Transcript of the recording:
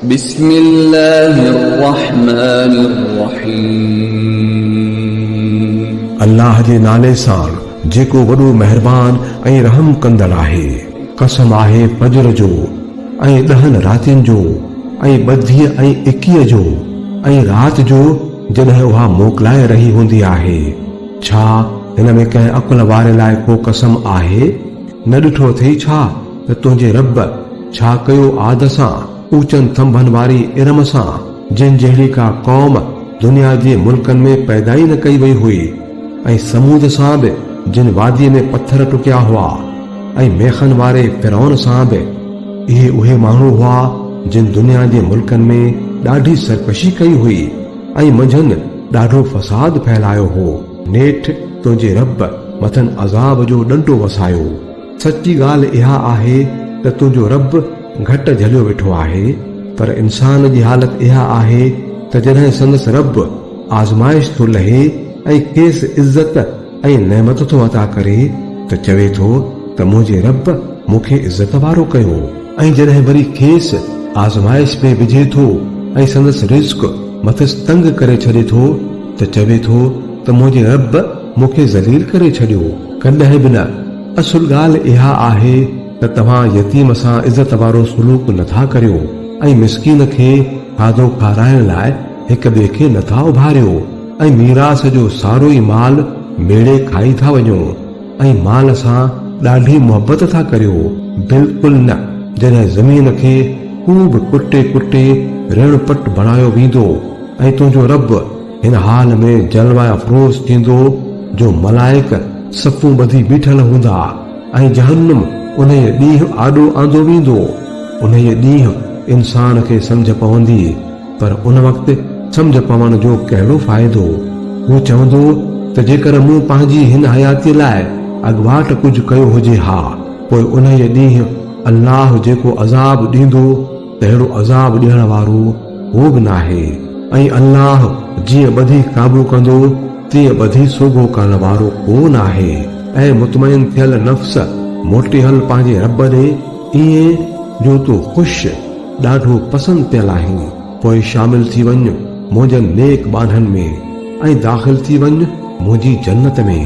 बिस्मिल्लाहिर्रहमानिर्रहीम। अल्लाह जे नाले सां जेको वॾो मेहरबान ऐं रहम कंदड़ आहे। कसम आहे फजर जो ऐं 10 रातियुनि जो ऐं 22 ऐं 21 जो ऐं राति जो जॾहिं उहा मोकिलाए रही हूंदी आहे। छा हिन में कंहिं अकुल वारे लाइ को कसम आहे? न ॾिठो अथई छा त तुंहिंजे रब छा कयो आद सां, ऊचन थंभनि वारी इरम सां, जिन जहिड़ी का क़ौम दुनिया जे मुल्कनि में पैदा ई न कई वई हुई, ऐं समूद सां बि जिन वादीअ में पत्थर टुकिया हुआ, ऐं मेखन वारे फिरौन सां बि। इहे उहे माण्हू हुआ जिन दुनिया जे मुल्कनि में ॾाढी सरकशी कई हुई ऐं मंझंदि ॾाढो फसाद फैलायो हो। नेठ तुंहिंजे रब मथन अज़ाब जो ॾंडो वसायो। सची ॻाल्हि इहा आहे त तुंहिंजो रब घटि झलियो वेठो आहे, पर इंसान जी हालत इहा आहे त जॾहिं संदसि रब आज़माइश थो लहे ऐं खेसि इज़त ऐं नेमत थो अता करे त चवे थो त मुंहिंजे रब मूंखे इज़त वारो कयो, ऐं जॾहिं वरी खेसि आज़माइश में विझे थो ऐं संदसि रिज़्क़ मथसि तंग करे छॾे थो त चवे थो त मुंहिंजे रब मूंखे ज़लील करे छॾियो। कॾहिं बि न। असुल ॻाल्हि इहा आहे त तव्हां यतीम सां इज़त वारो सुलूक नथा करियो ऐं मिसकीन खे खाधो खाराइण लाइ हिक ॿिए खे नथा उभारियो, ऐं मीरास जो सारो ई माल मेड़े खाई था वञो, ऐं माल सां ॾाढी मोहबत था करियो। बिल्कुलु न। जॾहिं ज़मीन खे खूब कुटे कुटे ऋण पट बणायो वेंदो ऐं तुंहिंजो रब हिन हाल में जलवा अफ़रोज़ थींदो जो मलाइक सफ़ूं ॿधी बीठल हूंदा, ऐं जहन्नुम उन ॾींहुं आॾो आंदो वेंदो। उन ॾींहुं इंसान खे सम्झ पवंदी, पर उन वक़्तु सम्झ पवण जो कहिड़ो फ़ाइदो। हू चवंदो त जेकर मूं पंहिंजी हिन हयातीअ लाइ अॻुवाट कुझु कयो हुजे हा, पोइ उन ॾींहुं अल्लाह जेको अज़ाब ॾींदो त अहिड़ो अज़ाब ॾियण वारो को बि नाहे, ऐं अल्लाह जीअं ॿधी क़ाबू कंदो तीअं ॿधी सोगो करण वारो को नाहे। ऐं मुतमइन थियल नफ़्स मोटी हल पंहिंजे रब ॾे, ईअं जो तूं ख़ुशि ॾाढो पसंदि थियल आहीं। पोइ शामिल थी वञ मुंहिंजनि नेक बाननि में ऐं दाख़िल थी वञ मुंहिंजी जन्नत में।